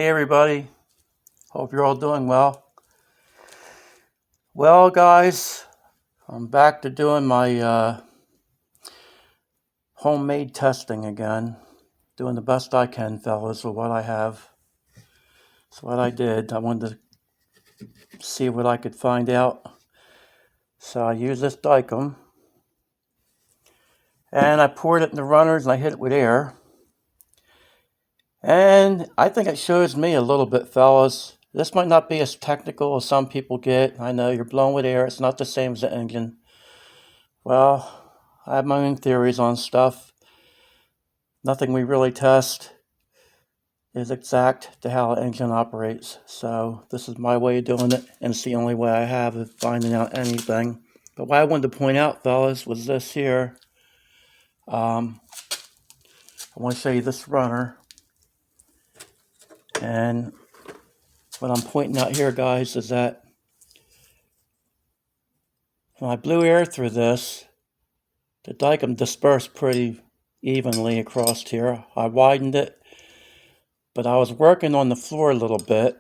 Hey everybody, hope you're all doing well. Well guys, I'm back to doing my homemade testing again. Doing the best I can, fellas, with what I have. That's what I did. I wanted to see what I could find out. So I used this Dykem. And I poured it in the runners and I hit it with air. And I think it shows me a little bit, fellas. This might not be as technical as some people get. I know you're blowing with air. It's not the same as the engine. Well, I have my own theories on stuff. Nothing we really test is exact to how an engine operates. So this is my way of doing it, and it's the only way I have of finding out anything. But what I wanted to point out, fellas, was this here. I want to show you this runner. And what I'm pointing out here, guys, is that when I blew air through this, the Dykem dispersed pretty evenly across here. I widened it, but I was working on the floor a little bit.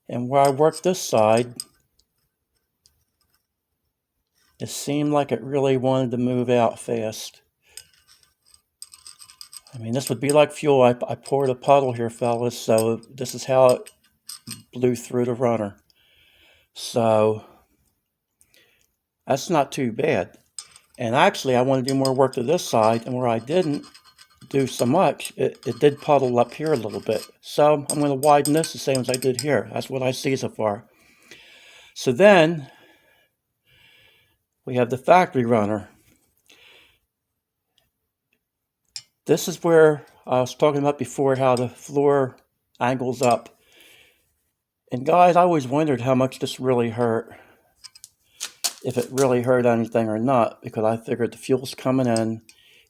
And where I worked this side, it seemed like it really wanted to move out fast. I mean, this would be like fuel. I poured a puddle here, fellas, so this is how it blew through the runner. So that's not too bad. And actually, I want to do more work to this side, and where I didn't do so much, it did puddle up here a little bit. So I'm going to widen this the same as I did here. That's what I see so far. So then we have the factory runner. This is where I was talking about before, how the floor angles up. And guys, I always wondered how much this really hurt. If it really hurt anything or not, because I figured the fuel's coming in,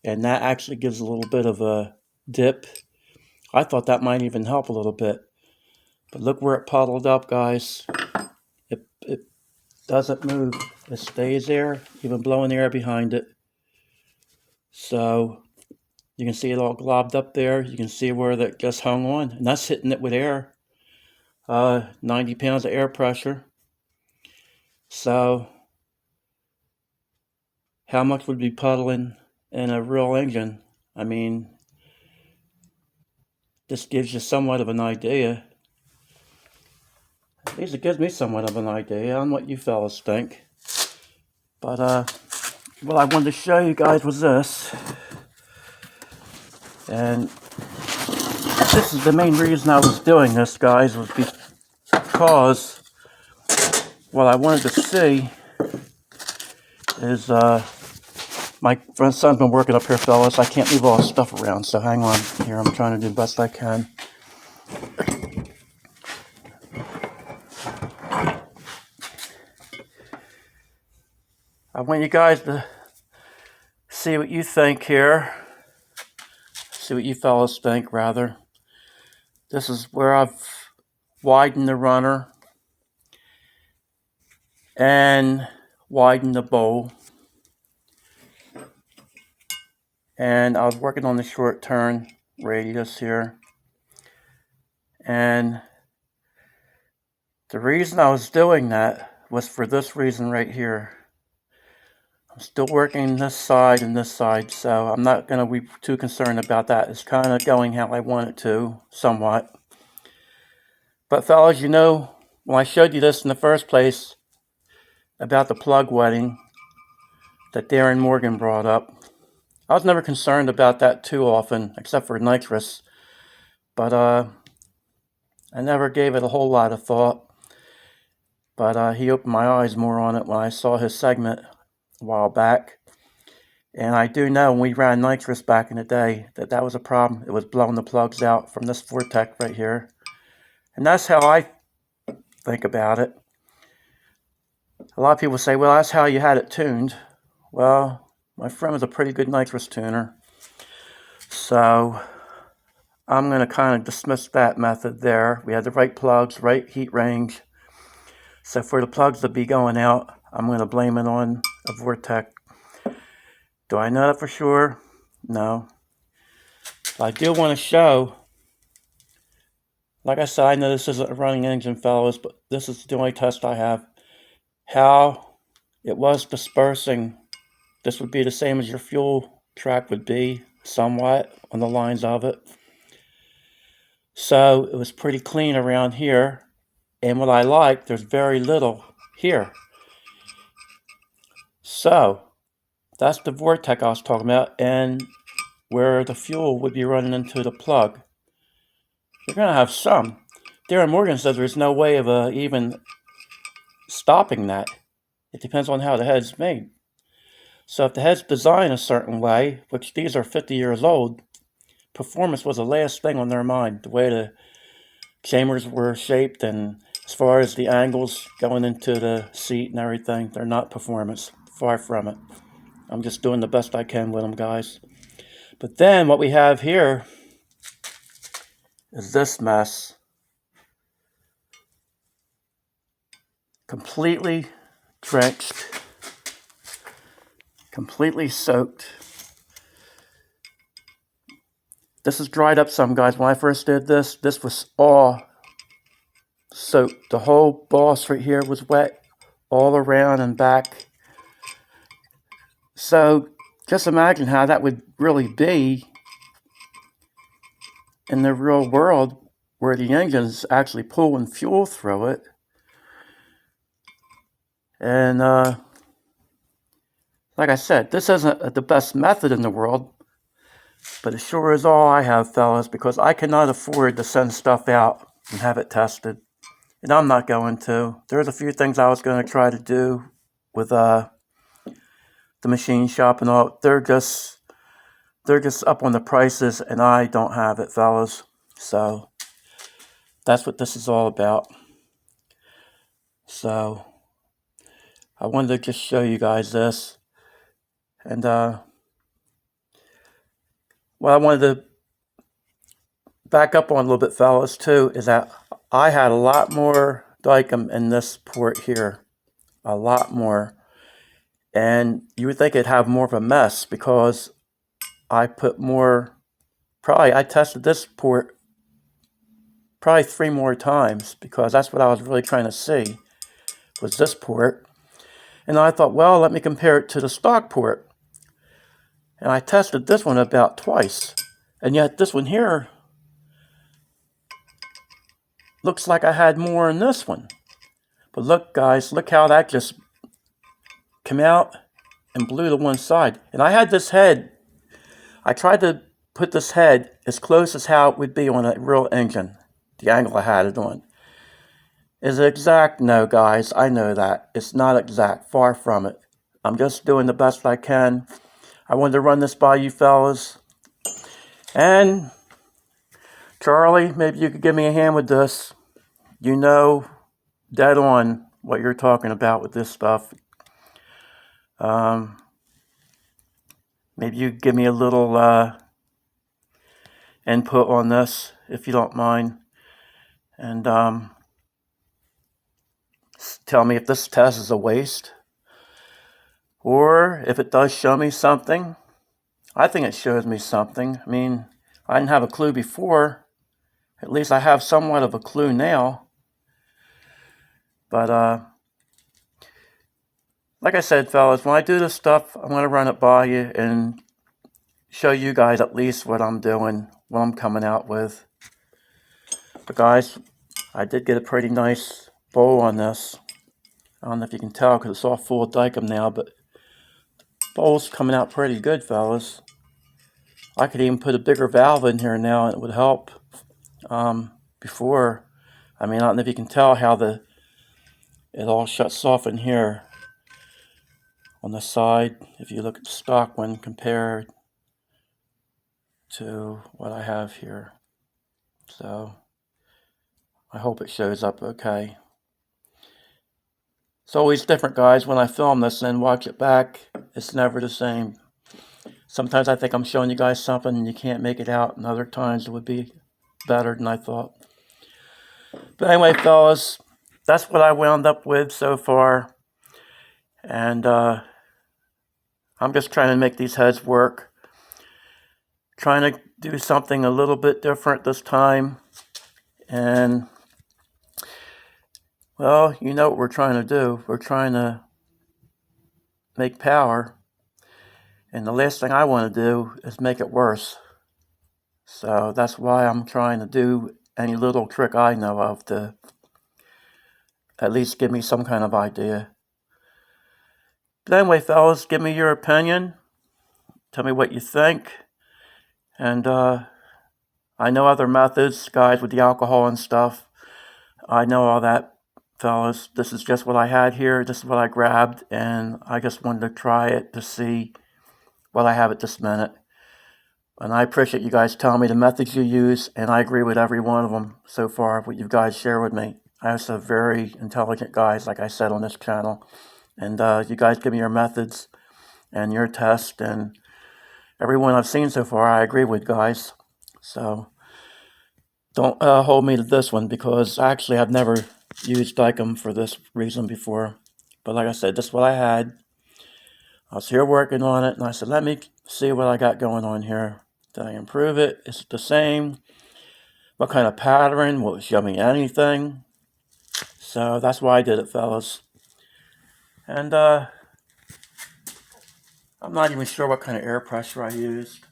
and that actually gives a little bit of a dip. I thought that might even help a little bit. But look where it puddled up, guys. It doesn't move. It stays there, even blowing air behind it. So you can see it all globbed up there. You can see where that just hung on. And that's hitting it with air. 90 pounds of air pressure. So how much would be puddling in a real engine? I mean, this gives you somewhat of an idea. At least it gives me somewhat of an idea on what you fellas think. But what I wanted to show you guys was this. And this is the main reason I was doing this, guys, was because what I wanted to see is my son's been working up here, fellas. I can't move all this stuff around, so hang on here. I'm trying to do the best I can. I want you guys to see what you think here. See what you fellas think, rather. This is where I've widened the runner and widened the bowl. And I was working on the short turn radius here. And the reason I was doing that was for this reason right here. I'm still working this side and this side, so I'm not going to be too concerned about that. It's kind of going how I want it to, somewhat. But fellas, you know, when I showed you this in the first place about the plug wetting that Darren Morgan brought up, I was never concerned about that too often, except for nitrous. But I never gave it a whole lot of thought. But he opened my eyes more on it when I saw his segment a while back. And I do know when we ran nitrous back in the day that was a problem. It was blowing the plugs out from this Vortec right here. And that's how I think about it. A lot of people say, well, that's how you had it tuned. Well, my friend was a pretty good nitrous tuner. So I'm going to kind of dismiss that method there. We had the right plugs, right heat range. So for the plugs to be going out, I'm going to blame it on a Vortec. Do I know that for sure? No. But I do want to show like I said, I know this isn't a running engine, fellas, but this is the only test I have. How it was dispersing. This would be the same as your fuel track would be, somewhat, on the lines of it. So it was pretty clean around here. And what I like, there's very little here. So that's the vortex I was talking about, and where the fuel would be running into the plug. You're going to have some. Darren Morgan says there's no way of even stopping that. It depends on how the head's made. So if the head's designed a certain way, which these are 50 years old, performance was the last thing on their mind. The way the chambers were shaped, and as far as the angles going into the seat and everything, they're not performance. Far from it. I'm just doing the best I can with them, guys. But then what we have here is this mess. Completely drenched. Completely soaked. This is dried up some, guys. When I first did this was all soaked. The whole boss right here was wet all around and back. So just imagine how that would really be in the real world, where the engine's actually pulling fuel through it. And like I said, this isn't the best method in the world, but it sure is all I have, fellas, because I cannot afford to send stuff out and have it tested. And I'm not going to. There's a few things I was going to try to do with the machine shop and all. They're just up on the prices, and I don't have it, fellas. So that's what this is all about. So I wanted to just show you guys this. And what I wanted to back up on a little bit, fellas, too, is that I had a lot more Dykem in this port here. A lot more. And you would think it'd have more of a mess, because I put more, I tested this port probably 3 more times, because that's what I was really trying to see, was this port. And I thought, well, let me compare it to the stock port. And I tested this one about twice. And yet this one here looks like I had more in this one. But look, guys, look how that just came out and blew to one side. And I had this head, I tried to put this head as close as how it would be on a real engine. The angle I had it on. Is it exact? No, guys, I know that. It's not exact, far from it. I'm just doing the best I can. I wanted to run this by you fellas. And Charlie, maybe you could give me a hand with this. You know dead on what you're talking about with this stuff. Maybe you could give me a little input on this, if you don't mind. And tell me if this test is a waste, or if it does show me something. I think it shows me something. I mean, I didn't have a clue before. At least I have somewhat of a clue now. But like I said, fellas, when I do this stuff, I'm going to run it by you and show you guys at least what I'm doing, what I'm coming out with. But guys, I did get a pretty nice bowl on this. I don't know if you can tell because it's all full of Dykem now, but the bowl's coming out pretty good, fellas. I could even put a bigger valve in here now and it would help. Before, I mean, I don't know if you can tell how it all shuts off in here on the side. If you look at the stock one compared to what I have here. So I hope it shows up okay. It's always different, guys. When I film this and watch it back, it's never the same. Sometimes I think I'm showing you guys something and you can't make it out, and other times it would be better than I thought. But anyway, fellas, that's what I wound up with so far. And I'm just trying to make these heads work. Trying to do something a little bit different this time. And, well, you know what we're trying to do. We're trying to make power. And the last thing I want to do is make it worse. So that's why I'm trying to do any little trick I know of to at least give me some kind of idea. But anyway, fellas, give me your opinion. Tell me what you think. And I know other methods, guys, with the alcohol and stuff. I know all that, fellas. This is just what I had here. This is what I grabbed. And I just wanted to try it to see what I have at this minute. And I appreciate you guys telling me the methods you use, and I agree with every one of them so far, what you guys share with me. I have some very intelligent guys, like I said, on this channel. And you guys give me your methods and your test, and everyone I've seen so far, I agree with, guys. So don't hold me to this one, because actually I've never used Dicam for this reason before. But like I said, this is what I had. I was here working on it, and I said, let me see what I got going on here. Did I improve it? Is it the same? What kind of pattern? Will it show me anything? So that's why I did it, fellas. And I'm not even sure what kind of air pressure I used.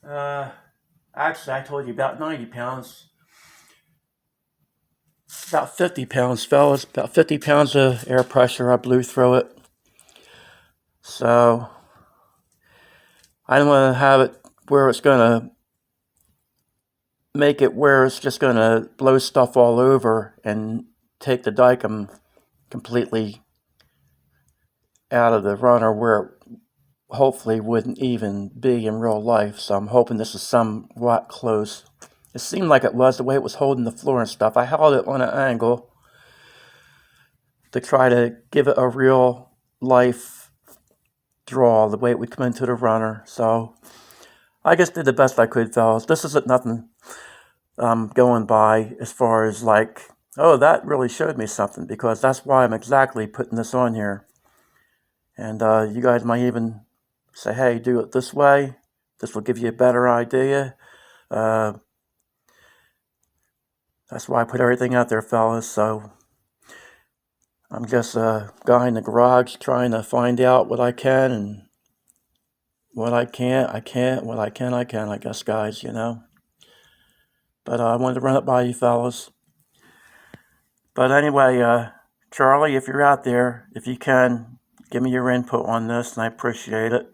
Actually, I told you about 90 pounds. About 50 pounds, fellas. About 50 pounds of air pressure I blew through it. So I don't want to have it where it's going to make it where it's just going to blow stuff all over and take the Dicam completely out of the runner, where it hopefully wouldn't even be in real life. So I'm hoping this is somewhat close. It seemed like it was, the way it was holding the floor and stuff. I held it on an angle to try to give it a real life draw, the way it would come into the runner. So I just did the best I could, fellas. This isn't nothing going by as far as like, oh, that really showed me something, because that's why I'm exactly putting this on here. And you guys might even say, hey, do it this way. This will give you a better idea. That's why I put everything out there, fellas. So I'm just a guy in the garage trying to find out what I can, and what I can't, I can't. What I can, I guess, guys, you know. But I wanted to run it by you, fellas. But anyway, Charlie, if you're out there, if you can, give me your input on this, and I appreciate it.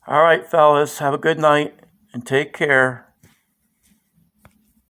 All right, fellas, have a good night, and take care.